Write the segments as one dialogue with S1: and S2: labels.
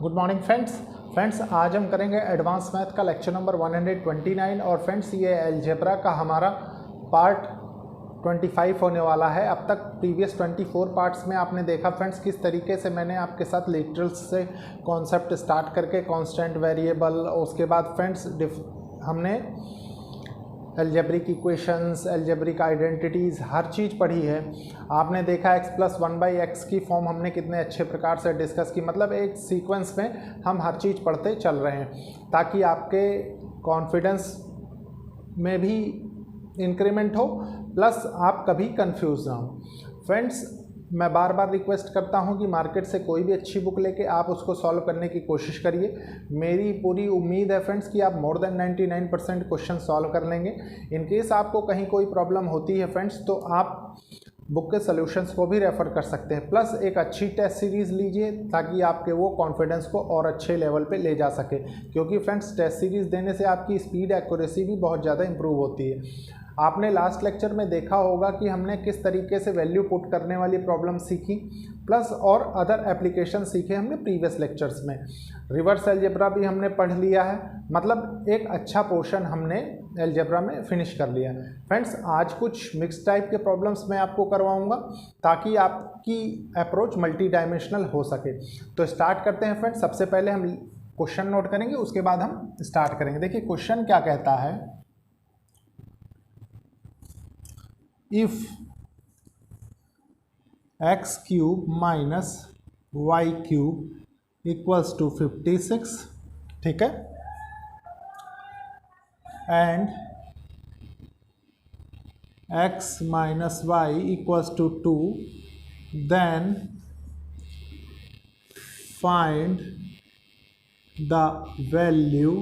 S1: Good morning friends आज हम करेंगे एडवांस मैथ का लेक्चर नंबर 129 और फ्रेंड्स ये अलजेब्रा का हमारा पार्ट 25 होने वाला है। अब तक प्रीवियस 24 पार्ट्स में आपने देखा फ्रेंड्स किस तरीके से मैंने आपके साथ लिटरल्स से कॉन्सेप्ट स्टार्ट करके कांस्टेंट वेरिएबल, उसके बाद फ्रेंड्स हमने अलजेब्रिक इक्वेशंस, अलजेब्रिक आइडेंटिटीज़, हर चीज़ पढ़ी है। आपने देखा x+1/x की फॉर्म हमने कितने अच्छे प्रकार से डिस्कस की। मतलब एक सीक्वेंस में हम हर चीज़ पढ़ते चल रहे हैं ताकि आपके कॉन्फिडेंस में भी इंक्रीमेंट हो, प्लस आप कभी कंफ्यूज ना हो। फ्रेंड्स मैं बार बार रिक्वेस्ट करता हूं कि मार्केट से कोई भी अच्छी बुक लेके आप उसको सॉल्व करने की कोशिश करिए। मेरी पूरी उम्मीद है फ्रेंड्स कि आप मोर देन 99% क्वेश्चन सॉल्व कर लेंगे। इन केस आपको कहीं कोई प्रॉब्लम होती है फ्रेंड्स तो आप बुक के सॉल्यूशंस को भी रेफ़र कर सकते हैं। प्लस एक अच्छी टेस्ट सीरीज़ लीजिए ताकि आपके वो कॉन्फिडेंस को और अच्छे लेवल पे ले जा सके, क्योंकि फ्रेंड्स टेस्ट सीरीज़ देने से आपकी स्पीड, एक्यूरेसी भी बहुत ज़्यादा इंप्रूव होती है। आपने लास्ट लेक्चर में देखा होगा कि हमने किस तरीके से वैल्यू पुट करने वाली प्रॉब्लम सीखी, प्लस और अदर एप्लीकेशन सीखे हमने प्रीवियस लेक्चर्स में। रिवर्स अलजेब्रा भी हमने पढ़ लिया है, मतलब एक अच्छा पोर्शन हमने अलजेब्रा में फिनिश कर लिया। फ्रेंड्स आज कुछ मिक्स टाइप के प्रॉब्लम्स मैं आपको करवाऊंगा ताकि आपकी अप्रोच मल्टी डायमेंशनल हो सके। तो स्टार्ट करते हैं फ्रेंड्स। सबसे पहले हम क्वेश्चन नोट करेंगे, उसके बाद हम स्टार्ट करेंगे। देखिए क्वेश्चन क्या कहता है, if x cube minus y cube equals to 56, ठीक है, and x minus y equals to 2, then find the value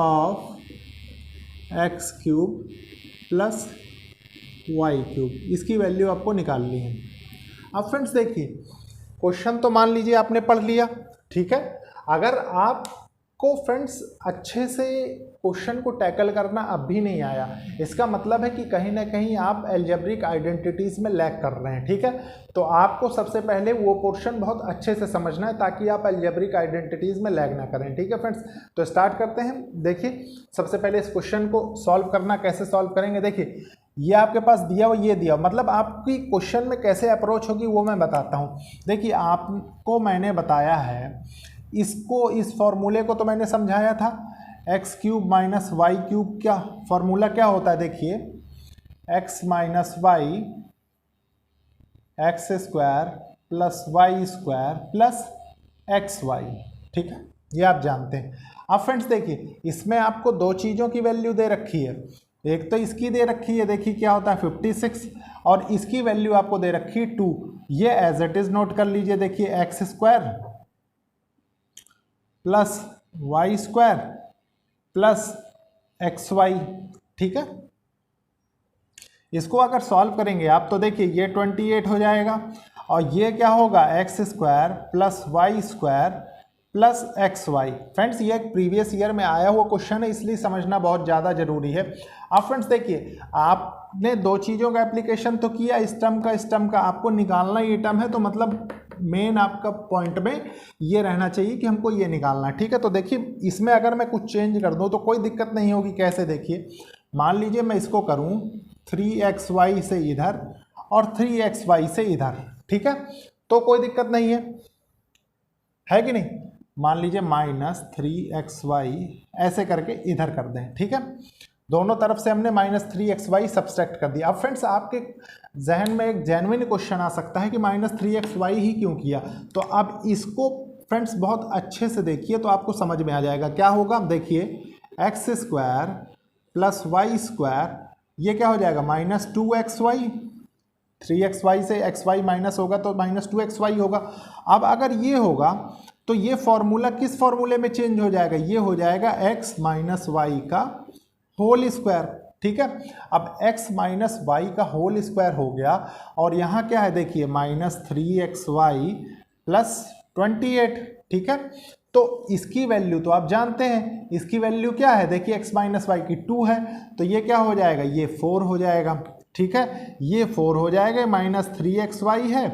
S1: of x cube plus Y cube. इसकी वैल्यू आपको निकालनी है। अब फ्रेंड्स देखिए क्वेश्चन तो मान लीजिए आपने पढ़ लिया, ठीक है। अगर आपको फ्रेंड्स अच्छे से क्वेश्चन को टैकल करना अब भी नहीं आया, इसका मतलब है कि कहीं ना कहीं आप अलजेब्रिक आइडेंटिटीज़ में लैग कर रहे हैं, ठीक है। तो आपको सबसे पहले वो पोर्शन बहुत अच्छे से समझना है ताकि आप अलजेब्रिक आइडेंटिटीज़ में लैग ना करें, ठीक है फ्रेंड्स। तो स्टार्ट करते हैं। देखिए सबसे पहले इस क्वेश्चन को सॉल्व करना, कैसे सॉल्व करेंगे। देखिए ये आपके पास दिया हुआ, ये दिया, मतलब आपकी क्वेश्चन में कैसे अप्रोच होगी वो मैं बताता हूँ। देखिए आपको मैंने बताया है, इसको, इस फॉर्मूले को तो मैंने समझाया था, x cube minus y cube क्या फॉर्मूला क्या होता है। देखिए x minus y x square plus y square plus x y, ठीक है, ये आप जानते हैं। अब फ्रेंड्स देखिए इसमें आपको दो चीज़ों की वैल्यू दे रखी है। एक तो इसकी दे रखी है, देखिए क्या होता है 56, और इसकी वैल्यू आपको दे रखी है 2। ये एज इट इज नोट कर लीजिए। देखिए x square plus y square plus x y, ठीक है। इसको अगर सॉल्व करेंगे आप तो देखिए ये 28 हो जाएगा, और ये क्या होगा x square plus y square plus x y. Friends ये एक प्रीवियस ईयर में आया हुआ क्वेश्चन है, इसलिए समझना बहुत ज़्यादा जरूरी है। अब फ्रेंड्स देखिए आपने दो चीज़ों का एप्लीकेशन तो किया, इस टर्म का, इस टर्म का, आपको निकालना ये टर्म है, तो मतलब मेन आपका पॉइंट में ये रहना चाहिए कि हमको ये निकालना है, ठीक है। तो देखिए इसमें अगर मैं कुछ चेंज कर दूँ तो कोई दिक्कत नहीं होगी। कैसे, देखिए मान लीजिए मैं इसको करूँ 3xy से इधर और 3xy से इधर, ठीक है, तो कोई दिक्कत नहीं है कि नहीं। मान लीजिए -3xy ऐसे करके इधर कर दें, ठीक है। दोनों तरफ से हमने -3xy सब्सट्रैक्ट कर दिया। अब फ्रेंड्स आपके जहन में एक जेन्युइन क्वेश्चन आ सकता है कि -3xy ही क्यों किया। तो अब इसको फ्रेंड्स बहुत अच्छे से देखिए तो आपको समझ में आ जाएगा क्या होगा। देखिए x square plus y square, ये क्या हो जाएगा -2xy, 3xy से xy माइनस होगा तो -2xy होगा। अब अगर ये होगा तो ये फॉर्मूला किस फॉर्मूले में चेंज हो जाएगा, ये हो जाएगा x माइनस वाई का होल स्क्वायर, ठीक है। अब x माइनस वाई का होल स्क्वायर हो गया, और यहाँ क्या है देखिए -3xy प्लस 28, ठीक है। तो इसकी वैल्यू तो आप जानते हैं, इसकी वैल्यू क्या है, देखिए x माइनस वाई की 2 है, तो ये क्या हो जाएगा, ये 4 हो जाएगा, ठीक है। ये 4 हो जाएगा, -3xy है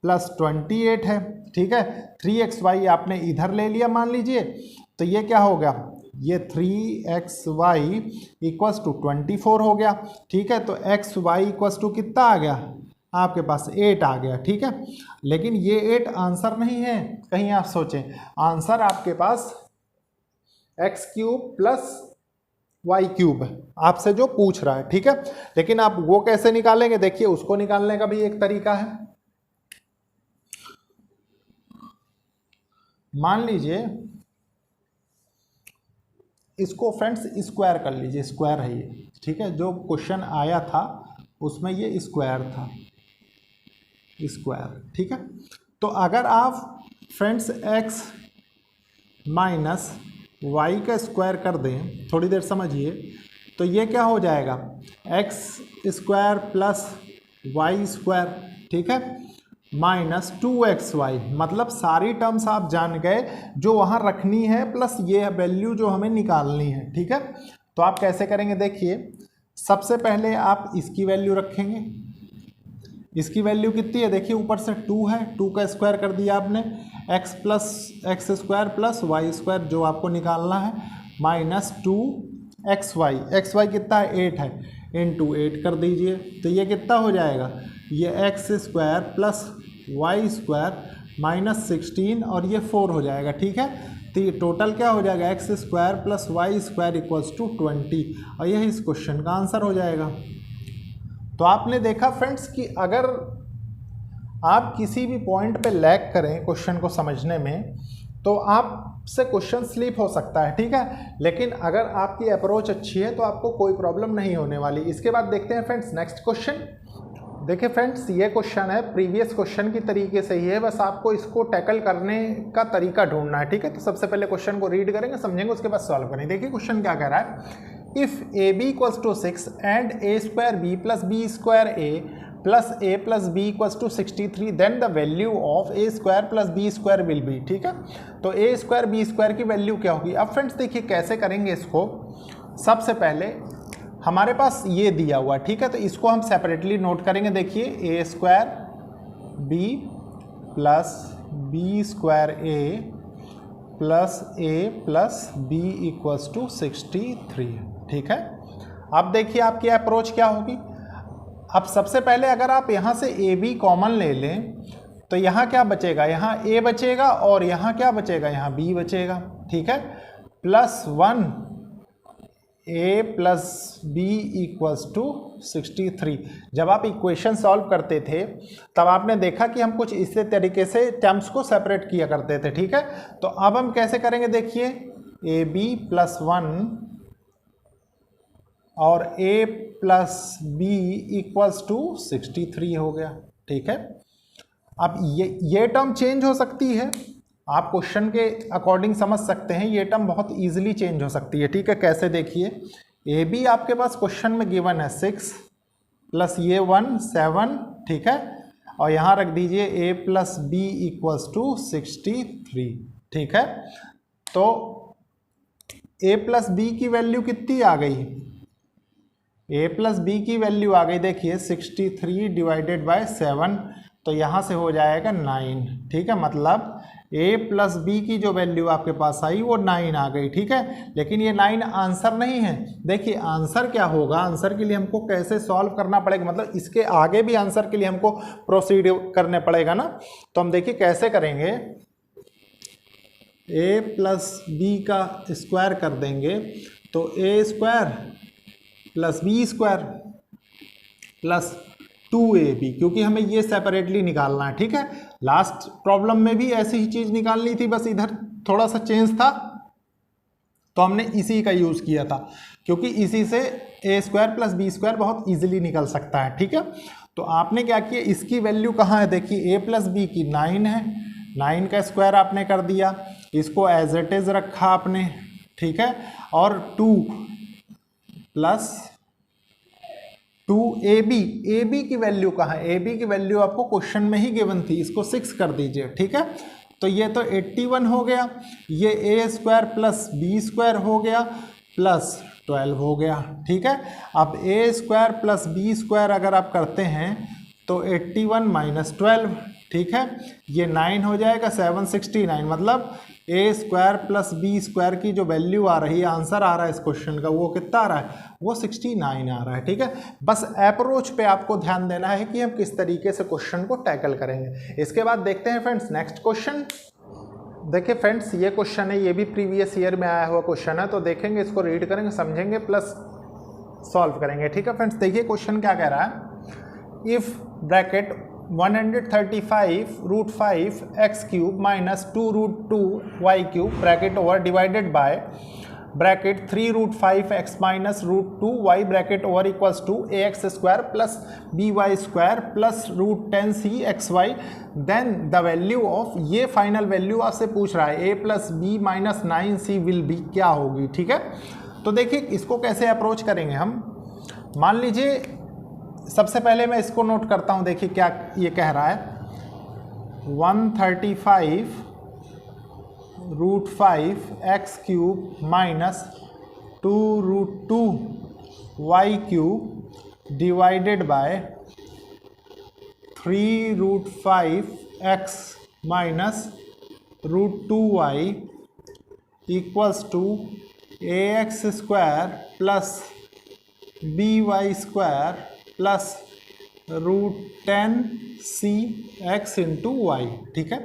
S1: प्लस 28 है, ठीक है। 3xy आपने इधर ले लिया मान लीजिए, तो ये क्या हो गया, ये 3xy इक्वल्स टू 24 हो गया, ठीक है। तो xy इक्वल्स टू कितना आ गया आपके पास, 8 आ गया, ठीक है। लेकिन ये 8 आंसर नहीं है, कहीं आप सोचें, आंसर आपके पास x cube plus Y cube आपसे जो पूछ रहा है, ठीक है। लेकिन आप वो कैसे निकालेंगे, देखिए उसको निकालने का भी एक तरीका है। मान लीजिए इसको फ्रेंड्स स्क्वायर कर लीजिए, स्क्वायर है ये, ठीक है। जो क्वेश्चन आया था उसमें ये स्क्वायर था, स्क्वायर, ठीक है। तो अगर आप फ्रेंड्स x माइनस वाई का स्क्वायर कर दें, थोड़ी देर समझिए, तो ये क्या हो जाएगा, x square plus y square, ठीक है, माइनस 2xy, मतलब सारी टर्म्स आप जान गए जो वहाँ रखनी है, प्लस ये वैल्यू जो हमें निकालनी है, ठीक है। तो आप कैसे करेंगे, देखिए सबसे पहले आप इसकी वैल्यू रखेंगे, इसकी वैल्यू कितनी है, देखिए ऊपर से 2 है, 2 का स्क्वायर कर दिया आपने, x plus x square plus y square जो आपको निकालना है, माइनस 2xy कितना है, 8 है, इंटू 8 कर दीजिए, तो ये कितना हो जाएगा, ये x square plus y square minus 16 और ये 4 हो जाएगा, ठीक है। तो ये टोटल क्या हो जाएगा, x square plus y square equals to 20, और यही इस क्वेश्चन का आंसर हो जाएगा। तो आपने देखा फ्रेंड्स कि अगर आप किसी भी पॉइंट पे लैग करें क्वेश्चन को समझने में, तो आपसे क्वेश्चन स्लिप हो सकता है, ठीक है। लेकिन अगर आपकी अप्रोच अच्छी है तो आपको कोई प्रॉब्लम नहीं होने वाली। इसके बाद देखते हैं फ्रेंड्स नेक्स्ट क्वेश्चन। देखिए फ्रेंड्स ये क्वेश्चन है प्रीवियस क्वेश्चन की तरीके से ही है, बस आपको इसको टैकल करने का तरीका ढूंढना है, ठीक है। तो सबसे पहले क्वेश्चन को रीड करेंगे, समझेंगे, उसके बाद सॉल्व करेंगे। देखिए क्वेश्चन क्या कह रहा है, if a b equals to 6 and a square b plus b square a plus a plus b equals to 63, then the value of a square plus b square will be, ठीक है। तो a square b square की value क्या होगी। अब friends देखिए कैसे करेंगे इसको, सबसे पहले हमारे पास ये दिया हुआ, ठीक है, तो इसको हम सेपरेटली नोट करेंगे। देखिए a square b plus b square a plus a plus b equals to 63, ठीक है। अब देखिए आपकी अप्रोच क्या होगी। अब सबसे पहले अगर आप यहाँ से ए बी कॉमन ले लें तो यहाँ क्या बचेगा, यहाँ ए बचेगा और यहाँ क्या बचेगा, यहाँ बी बचेगा, ठीक है। Plus 1 a plus b equals to 63। जब आप इक्वेशन सॉल्व करते थे तब आपने देखा कि हम कुछ इसी तरीके से टर्म्स को सेपरेट किया करते थे, ठीक है। तो अब हम कैसे करेंगे, देखिए ए बी प्लस 1 और ए प्लस बी इक्वल्स टू 63 हो गया, ठीक है। अब ये टर्म चेंज हो सकती है, आप क्वेश्चन के अकॉर्डिंग समझ सकते हैं, ये टर्म बहुत इजीली चेंज हो सकती है, ठीक है। कैसे, देखिए ए बी आपके पास क्वेश्चन में गिवन है 6 प्लस ये 1 7, ठीक है, और यहाँ रख दीजिए ए प्लस बी इक्वल्स टू 63, ठीक है। तो ए प्लस बी की वैल्यू कितनी आ गई, ए प्लस बी की वैल्यू आ गई, देखिए 63 डिवाइडेड बाय 7, तो यहाँ से हो जाएगा 9, ठीक है। मतलब a प्लस बी की जो वैल्यू आपके पास आई वो 9 आ गई, ठीक है। लेकिन ये 9 आंसर नहीं है। देखिए आंसर क्या होगा, आंसर के लिए हमको कैसे सॉल्व करना पड़ेगा, मतलब इसके आगे भी आंसर के लिए हमको प्रोसीड करने पड़ेगा ना। तो हम देखिए कैसे करेंगे, a प्लस बी का स्क्वायर कर देंगे, तो a square plus b square plus 2ab, क्योंकि हमें ये सेपरेटली निकालना है, ठीक है। लास्ट प्रॉब्लम में भी ऐसी ही चीज़ निकालनी थी, बस इधर थोड़ा सा चेंज था तो हमने इसी का यूज़ किया था, क्योंकि इसी से ए स्क्वायर प्लस बी स्क्वायर बहुत इजीली निकल सकता है, ठीक है। तो आपने क्या किया, इसकी वैल्यू कहाँ है, देखिए ए प्लस बी की 9 है, 9 का स्क्वायर आपने कर दिया, इसको एज इट इज रखा आपने, ठीक है। और 2 प्लस 2ab, ab की वैल्यू कहाँ है, ab की वैल्यू आपको क्वेश्चन में ही गिवन थी, इसको 6 कर दीजिए, ठीक है। तो ये तो 81 हो गया, ये ए स्क्वायर प्लस बी स्क्वायर हो गया प्लस 12 हो गया, ठीक है। अब ए स्क्वायर प्लस बी स्क्वायर अगर आप करते हैं तो 81 माइनस 12, ठीक है, ये 9 हो जाएगा 769, मतलब ए स्क्वायर प्लस बी स्क्वायर की जो वैल्यू आ रही है, आंसर आ रहा है इस क्वेश्चन का, वो कितना आ रहा है, वो 69 आ रहा है। ठीक है, बस अप्रोच पे आपको ध्यान देना है कि हम किस तरीके से क्वेश्चन को टैकल करेंगे। इसके बाद देखते हैं फ्रेंड्स नेक्स्ट क्वेश्चन। देखिए फ्रेंड्स, ये क्वेश्चन है, ये भी प्रीवियस ईयर में आया हुआ क्वेश्चन है, तो देखेंगे, इसको रीड करेंगे, समझेंगे, प्लस सॉल्व करेंगे। ठीक है फ्रेंड्स, देखिए क्वेश्चन क्या कह रहा है, if bracket 135 root 5 x cube minus 2 root 2 y cube bracket over divided by bracket 3 root 5 x minus root 2 y bracket over equals to a x square plus b y square plus root 10 c x y, then the value of, ये final value आपसे पूछ रहा है, a plus b minus 9 c will be, क्या होगी। ठीक है, तो देखिए इसको कैसे अप्रोच करेंगे हम। मान लीजिए सबसे पहले मैं इसको नोट करता हूं, देखिए क्या ये कह रहा है, 135 root 5 x cube minus 2 root 2 y cube divided by 3 root 5 x minus root 2 y equals to a x square plus b y square plus root 10 c x into y. ठीक है,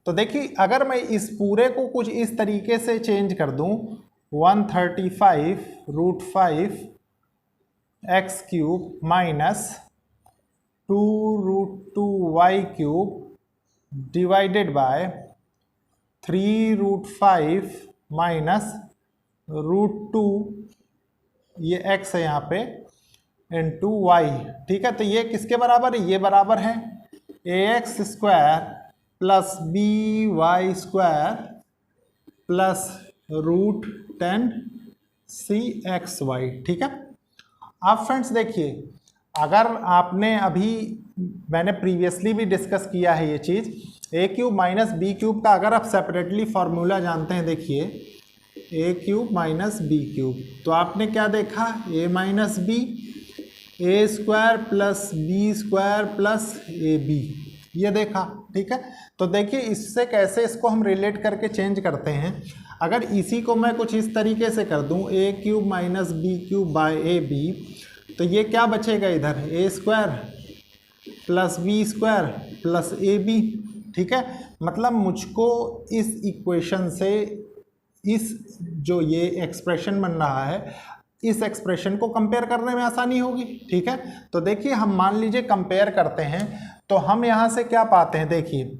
S1: तो देखिए अगर मैं इस पूरे को कुछ इस तरीके से चेंज कर दूं, 135 root 5 x cube minus 2 root 2 y cube divided by 3 root 5 minus root 2, ये x है यहाँ पे, इंटू वाई। ठीक है, तो ये किसके बराबर है, ये बराबर है a x square plus b y square plus root 10 c x y. ठीक है, अब फ्रेंड्स देखिए, अगर आपने अभी, मैंने प्रीवियसली भी डिस्कस किया है ये चीज़, a cube minus b cube का अगर आप सेपरेटली फॉर्मूला जानते हैं, देखिए a cube minus b cube, तो आपने क्या देखा, a minus b, a square plus b square plus a b, ये देखा। ठीक है, तो देखिए इससे कैसे इसको हम रिलेट करके चेंज करते हैं। अगर इसी को मैं कुछ इस तरीके से कर दूं, a cube minus b cube by a b, तो ये क्या बचेगा इधर, a square plus b square plus a b. ठीक है, मतलब मुझको इस इक्वेशन से इस जो ये एक्सप्रेशन बन रहा है, इस एक्सप्रेशन को कंपेयर करने में आसानी होगी। ठीक है, तो देखिए हम मान लीजिए कंपेयर करते हैं, तो हम यहाँ से क्या पाते हैं, देखिए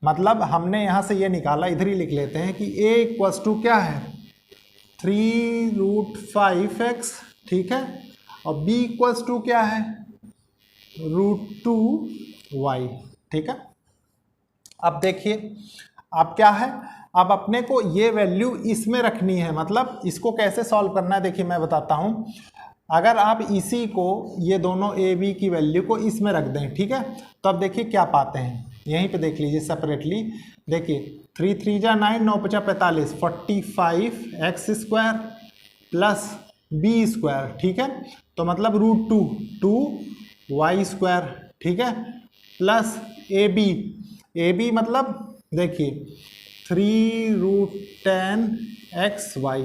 S1: मतलब हमने यहाँ से ये निकाला, इधर ही लिख लेते हैं कि a इक्वल्स टू क्या है, 3 रूट 5 एक्स। ठीक है, और b इक्वल्स टू क्या है, रूट 2 वाई। ठीक है, अब देखिए अब क्या है, अब अपने को ये वैल्यू इसमें रखनी है, मतलब इसको कैसे सॉल्व करना है, देखिए मैं बताता हूँ। अगर आप इसी को, ये दोनों ए बी की वैल्यू को इसमें रख दें, ठीक है, तो अब देखिए क्या पाते हैं, यहीं पे देख लीजिए सेपरेटली, देखिए 3 3 जा 9, 9 5 45, 45 x square plus b square. ठीक है, तो मतलब रूट 2 वाई स्क्वायर। ठीक है, प्लस ए बी मतलब देखिए 3 रूट 10 एक्स वाई।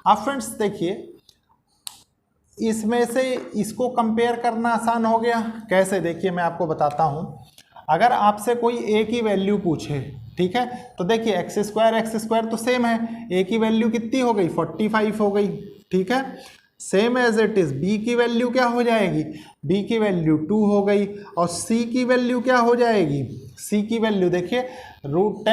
S1: अब फ्रेंड्स देखिए इसमें से इसको कंपेयर करना आसान हो गया, कैसे, देखिए मैं आपको बताता हूँ। अगर आपसे कोई ए की वैल्यू पूछे, ठीक है, तो देखिए एक्स स्क्वायर तो सेम है, ए की वैल्यू कितनी हो गई, 45 हो गई। ठीक है, same as it is b की वैल्यू क्या हो जाएगी, बी की वैल्यू 2 हो गई, और सी की वैल्यू क्या हो जाएगी, सी की वैल्यू देखिए रूट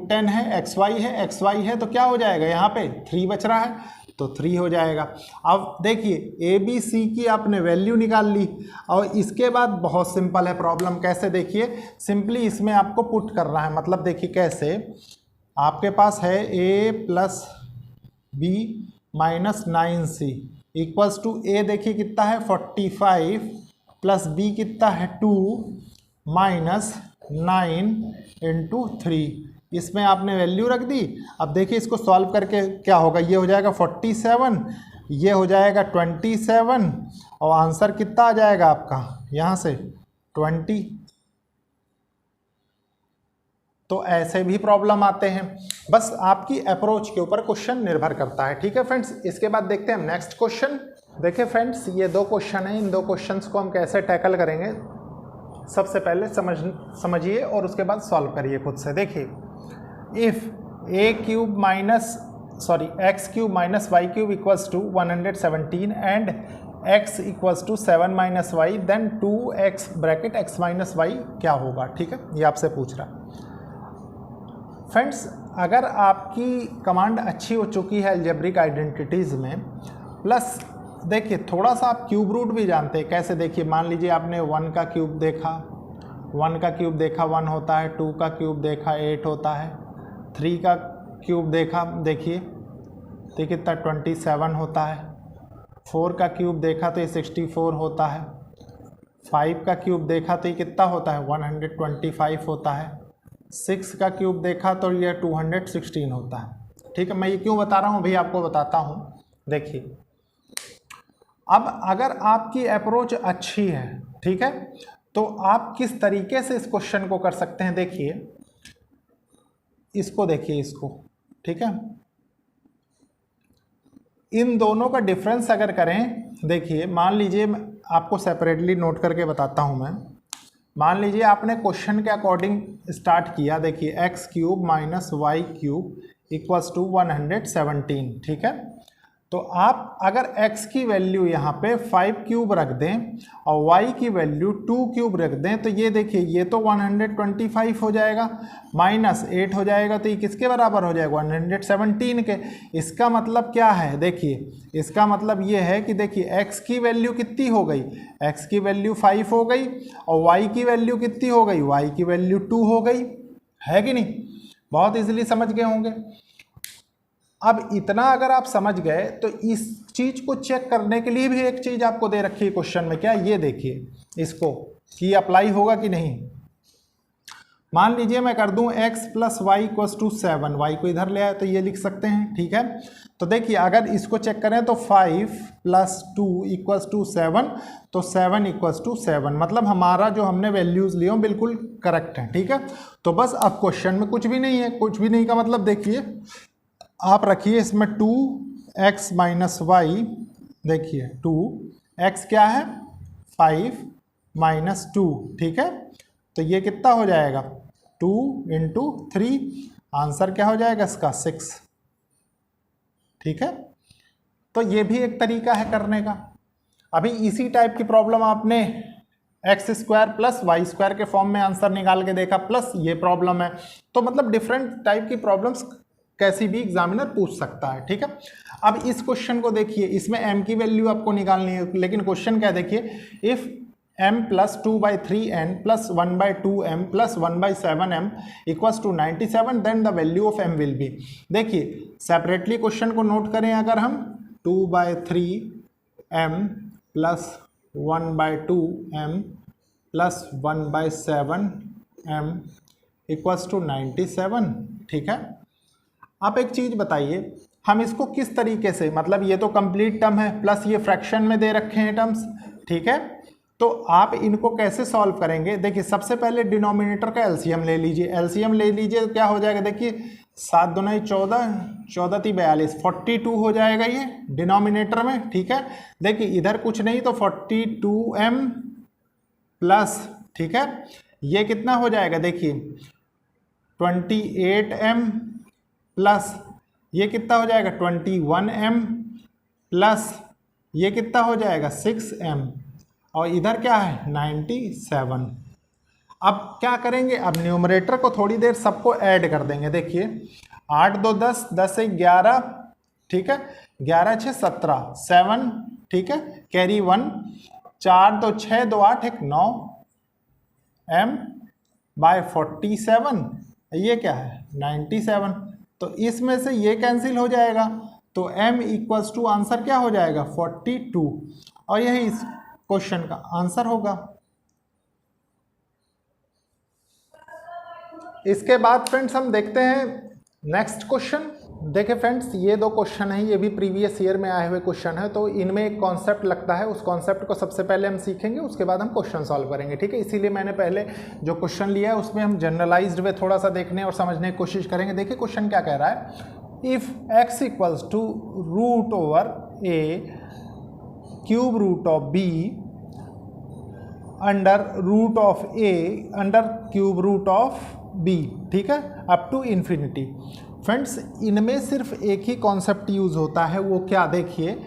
S1: 10 है, एक्स वाई है, तो क्या हो जाएगा, यहाँ पे 3 बच रहा है, तो 3 हो जाएगा। अब देखिए ए बी सी की आपने वैल्यू निकाल ली, और इसके बाद बहुत सिंपल है प्रॉब्लम, कैसे, देखिए सिंपली इसमें आपको पुट करना है, मतलब देखिए कैसे, आपके पास है a plus b minus 9c equals to a, देखिए कितना है 45 प्लस बी कितना है 2 माइनस 9 इंटू 3, इसमें आपने वैल्यू रख दी। अब देखिए इसको सॉल्व करके क्या होगा, ये हो जाएगा 47, ये हो जाएगा 27, और आंसर कितना आ जाएगा आपका यहाँ से 20। तो ऐसे भी प्रॉब्लम आते हैं। बस आपकी अप्रोच के ऊपर क्वेश्चन निर्भर करता है। ठीक है फ्रेंड्स, इसके बाद देखते हैं नेक्स्ट क्वेश्चन। देखिए फ्रेंड्स, ये 2 क्वेश्चन हैं, इन 2 क्वेश्चंस को हम कैसे टैकल करेंगे सबसे पहले समझिए और उसके बाद सॉल्व करिए खुद से। देखिए, if x cube minus y cube equals to 117 and x equals to 7 minus y, then 2x bracket x minus y क्या होगा। ठीक है, ये आपसे पूछ रहा। फ्रेंड्स, अगर आपकी कमांड अच्छी हो चुकी है अलजेब्रिक आइडेंटिटीज़ में, प्लस देखिए थोड़ा सा आप क्यूब रूट भी जानते हैं। कैसे, देखिए मान लीजिए आपने 1 का क्यूब देखा, 1 का क्यूब देखा 1 होता है, 2 का क्यूब देखा 8 होता है, 3 का क्यूब देखा देखिए तो कितना 27 होता है, 4 का क्यूब देखा तो ये 64 होता है, 5 का क्यूब देखा तो ये कितना होता है 125 होता है, 6 का क्यूब देखा तो ये 216 होता है। ठीक है, मैं ये क्यों बता रहा हूँ भाई, आपको बताता हूँ। देखिए, अब अगर आपकी अप्रोच अच्छी है, ठीक है, तो आप किस तरीके से इस क्वेश्चन को कर सकते हैं। देखिए इसको, देखिए इसको, ठीक है, इन दोनों का डिफरेंस अगर करें, देखिए मान लीजिए आपको सेपरेटली नोट करके बताता हूं मैं। मान लीजिए आपने क्वेश्चन के अकॉर्डिंग स्टार्ट किया। देखिए x cube minus y cube equals to 117। ठीक है, तो आप अगर x की वैल्यू यहाँ पे 5 क्यूब रख दें और y की वैल्यू 2 क्यूब रख दें, तो ये देखिए ये तो 125 हो जाएगा, माइनस 8 हो जाएगा, तो ये किसके बराबर हो जाएगा 117 के। इसका मतलब क्या है, देखिए इसका मतलब ये है कि देखिए x की वैल्यू कितनी हो गई, x की वैल्यू 5 हो गई और y की वैल्यू कितनी हो गई, y की वैल्यू 2 हो गई, है कि नहीं। बहुत इजीली समझ गए होंगे। अब इतना अगर आप समझ गए तो इस चीज को चेक करने के लिए भी एक चीज आपको दे रखी है क्वेश्चन में। क्या, ये देखिए इसको कि अप्लाई होगा कि नहीं। मान लीजिए मैं कर दूं x plus y equals to 7, y को इधर ले आए तो ये लिख सकते हैं। ठीक है, तो देखिए अगर इसको चेक करें तो 5 प्लस 2 इक्वल्स टू 7, तो 7 इक्वल्स टू 7, मतलब हमारा जो हमने वैल्यूज लिए बिल्कुल करेक्ट है। ठीक है, तो बस अब क्वेश्चन में कुछ भी नहीं है। कुछ भी नहीं का मतलब देखिए आप रखिए इसमें 2x माइनस वाई, देखिए 2x क्या है 5 माइनस 2। ठीक है, तो ये कितना हो जाएगा 2 इंटू 3, आंसर क्या हो जाएगा इसका 6। ठीक है, तो ये भी एक तरीका है करने का। अभी इसी टाइप की प्रॉब्लम आपने x square plus y square के फॉर्म में आंसर निकाल के देखा, प्लस ये प्रॉब्लम है। तो मतलब डिफरेंट टाइप की प्रॉब्लम्स कैसी भी एग्जामिनर पूछ सकता है। ठीक है, अब इस क्वेश्चन को देखिए, इसमें m की वैल्यू आपको निकालनी है, लेकिन क्वेश्चन क्या देखिए, if m plus 2/3n plus 1/2m plus 1/7m equals to 97, then the value of m will be. देखिए सेपरेटली क्वेश्चन को नोट करें, अगर हम 2/3m plus 1/2m plus 1/7m equals to 97। ठीक है, आप एक चीज बताइए, हम इसको किस तरीके से, मतलब ये तो कंप्लीट टर्म है प्लस ये फ्रैक्शन में दे रखे हैं टर्म्स। ठीक है, तो आप इनको कैसे सॉल्व करेंगे। देखिए सबसे पहले डिनोमिनेटर का एलसीएम ले लीजिए। एलसीएम ले लीजिए, क्या हो जाएगा, देखिए 7 दूनी 14, 14 × 42, 42 हो जाएगा ये डिनोमिनेटर में। ठीक है, देखिए इधर कुछ नहीं तो 42m प्लस, ठीक है, ये कितना हो जाएगा, देखिए 28m प्लस ये कितना हो जाएगा 21m प्लस ये कितना हो जाएगा 6m और इधर क्या है 97। अब क्या करेंगे, अब न्यूमरेटर को थोड़ी देर सबको ऐड कर देंगे। देखिए 8 2 10, 10 1 11, ठीक है, 11 6 17, 7, ठीक है, कैरी 1, 4 2 6 2 8 1 9 m बाय 47, ये क्या है 97। तो इसमें से ये कैंसिल हो जाएगा, तो m इक्वल्स टू आंसर क्या हो जाएगा 42, और यही इस क्वेश्चन का आंसर होगा। इसके बाद फ्रेंड्स हम देखते हैं नेक्स्ट क्वेश्चन। देखिए फ्रेंड्स, ये दो क्वेश्चन है, ये भी प्रीवियस ईयर में आए हुए क्वेश्चन है, तो इनमें एक कॉन्सेप्ट लगता है, उस कॉन्सेप्ट को सबसे पहले हम सीखेंगे, उसके बाद हम क्वेश्चन सॉल्व करेंगे, ठीक है। इसीलिए मैंने पहले जो क्वेश्चन लिया है उसमें हम जनरलाइज्ड वे थोड़ा सा देखने और समझने की कोशिश करेंगे। देखिए क्वेश्चन क्या कह रहा है, if x equals to root over a cube root of b under root of a under cube root of b, ठीक है, अप टू इन्फिनिटी। फ्रेंड्स, इनमें सिर्फ एक ही कॉन्सेप्ट यूज़ होता है, वो क्या, देखिए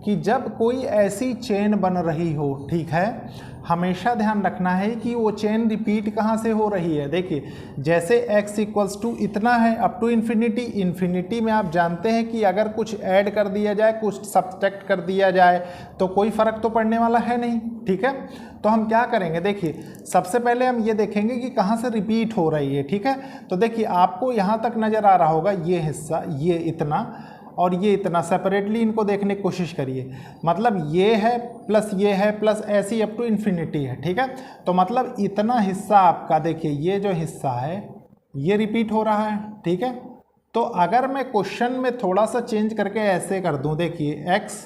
S1: कि जब कोई ऐसी चेन बन रही हो, ठीक है, हमेशा ध्यान रखना है कि वो चेन रिपीट कहाँ से हो रही है। देखिए जैसे x इक्वल्स टू इतना है अप टू इन्फिनिटी, इन्फिनिटी में आप जानते हैं कि अगर कुछ ऐड कर दिया जाए, कुछ सब्ट्रैक्ट कर दिया जाए तो कोई फ़र्क तो पड़ने वाला है नहीं, ठीक है। तो हम क्या करेंगे, देखिए सबसे पहले हम ये देखेंगे कि कहाँ से रिपीट हो रही है, ठीक है। तो देखिए आपको यहाँ तक नज़र आ रहा होगा, ये हिस्सा, ये इतना और ये इतना, सेपरेटली इनको देखने की कोशिश करिए। मतलब ये है प्लस ऐसी अप टू इन्फिनिटी है, ठीक है। तो मतलब इतना हिस्सा आपका, देखिए ये जो हिस्सा है ये रिपीट हो रहा है, ठीक है। तो अगर मैं क्वेश्चन में थोड़ा सा चेंज करके ऐसे कर दूं, देखिए x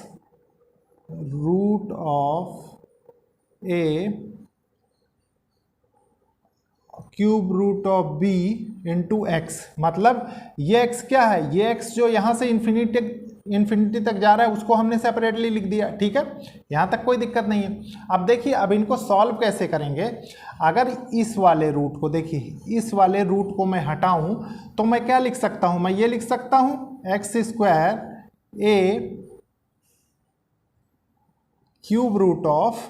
S1: root of a cube root of b into x, मतलब ये x क्या है, ये x जो यहाँ से इन्फिनिटी तक जा रहा है उसको हमने सेपरेटली लिख दिया, ठीक है, यहाँ तक कोई दिक्कत नहीं है। अब देखिए अब इनको सॉल्व कैसे करेंगे। अगर इस वाले रूट को, देखिए इस वाले रूट को मैं हटाऊं तो मैं क्या लिख सकता हूँ, मैं ये लिख सकता हूँ x square a cube root of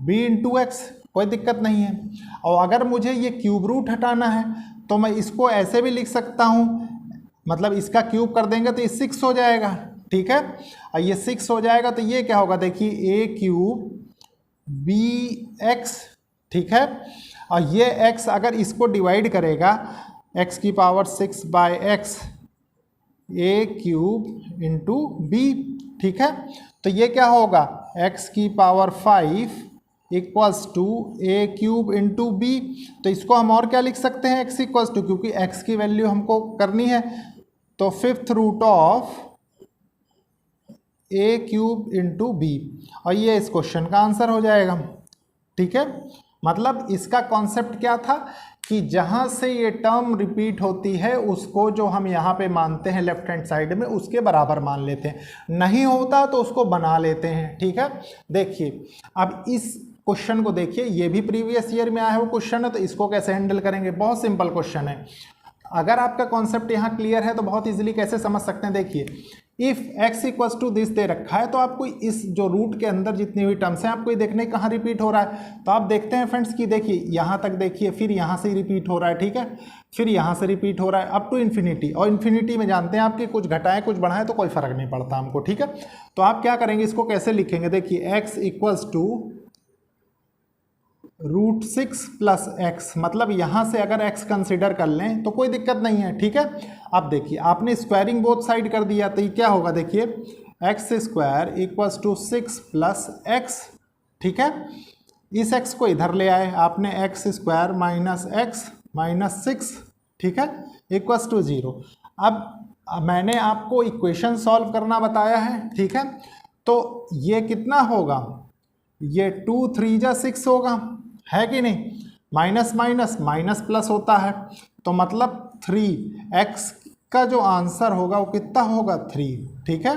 S1: b into x, कोई दिक्कत नहीं है। और अगर मुझे ये क्यूब रूट हटाना है तो मैं इसको ऐसे भी लिख सकता हूँ, मतलब इसका क्यूब कर देंगे तो ये 6 हो जाएगा, ठीक है। और ये 6 हो जाएगा तो ये क्या होगा, देखिए a क्यूब b x, ठीक है। और ये x अगर इसको डिवाइड करेगा, x की power 6 by x a cube into b, ठीक है। तो ये क्या होगा, x की power 5 equals to a cube into b. तो इसको हम और क्या लिख सकते हैं, x इक्वल्स टू, क्योंकि x की वैल्यू हमको करनी है, तो 5th root of a cube into b, और ये इस क्वेश्चन का आंसर हो जाएगा, ठीक है। मतलब इसका कॉन्सेप्ट क्या था कि जहाँ से ये टर्म रिपीट होती है उसको जो हम यहाँ पे मानते हैं लेफ्ट हैंड साइड में उसके बराबर मान लेते हैं, नहीं होता तो उसको बना लेते हैं, ठीक है। देखिए अब इस क्वेश्चन को देखिए, ये भी प्रीवियस ईयर में आया हुआ क्वेश्चन है, तो इसको कैसे हैंडल करेंगे, बहुत सिंपल क्वेश्चन है। अगर आपका कॉन्सेप्ट यहाँ क्लियर है तो बहुत इजीली कैसे समझ सकते हैं, देखिए if x equals to this दे रखा है तो आपको इस जो रूट के अंदर जितनी हुई टर्म्स हैं आपको ये देखने कहाँ रिपीट हो रहा है। तो आप देखते हैं फ्रेंड्स कि देखिए यहाँ तक देखिए, फिर यहाँ से रिपीट हो रहा है, ठीक है, फिर यहाँ से रिपीट हो रहा है अप टू इन्फिनिटी, और इन्फिनिटी में जानते हैं आपके कुछ घटाएं कुछ बढ़ाएं तो कोई फर्क नहीं पड़ता हमको, ठीक है। तो आप क्या करेंगे, इसको कैसे लिखेंगे, देखिए x equals to root 6 plus x, मतलब यहाँ से अगर x कंसिडर कर लें तो कोई दिक्कत नहीं है, ठीक है। अब देखिए आपने स्क्वायरिंग बोथ साइड कर दिया तो ये क्या होगा, देखिए x square equals to 6 plus x, ठीक है। इस x को इधर ले आए आपने, x square minus x minus 6, ठीक है, इक्वल्स टू 0। अब मैंने आपको इक्वेशन सॉल्व करना बताया है, ठीक है। तो ये कितना होगा, ये 2 3 जा 6 होगा, है कि नहीं, माइनस माइनस माइनस प्लस होता है, तो मतलब 3x का जो आंसर होगा वो कितना होगा, 3, ठीक है।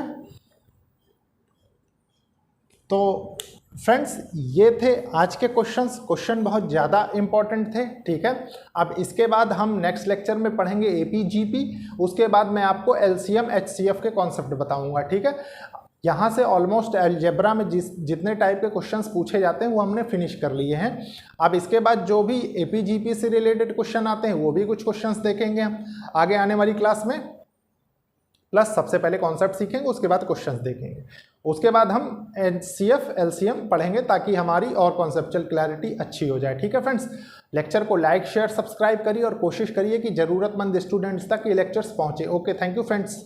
S1: तो फ्रेंड्स ये थे आज के क्वेश्चन बहुत ज़्यादा इंपॉर्टेंट थे, ठीक है। अब इसके बाद हम नेक्स्ट लेक्चर में पढ़ेंगे एपीजीपी, उसके बाद मैं आपको एलसीएम एचसीएफ के कॉन्सेप्ट बताऊंगा, ठीक है। यहाँ से ऑलमोस्ट अलजेब्रा में जितने टाइप के क्वेश्चंस पूछे जाते हैं वो हमने फिनिश कर लिए हैं। अब इसके बाद जो भी एपीजीपी से रिलेटेड क्वेश्चन आते हैं वो भी कुछ क्वेश्चंस देखेंगे हम आगे आने वाली क्लास में, प्लस सबसे पहले कॉन्सेप्ट सीखेंगे, उसके बाद क्वेश्चंस देखेंगे, उसके बाद हम एचसीएफ एलसीएम पढ़ेंगे ताकि हमारी और कॉन्सेप्चुअल क्लैरिटी अच्छी हो जाए, ठीक है फ्रेंड्स। लेक्चर को लाइक शेयर सब्सक्राइब करिए और कोशिश करिए कि ज़रूरतमंद स्टूडेंट्स तक ये लेक्चर्स पहुँचे। Okay, thank you friends.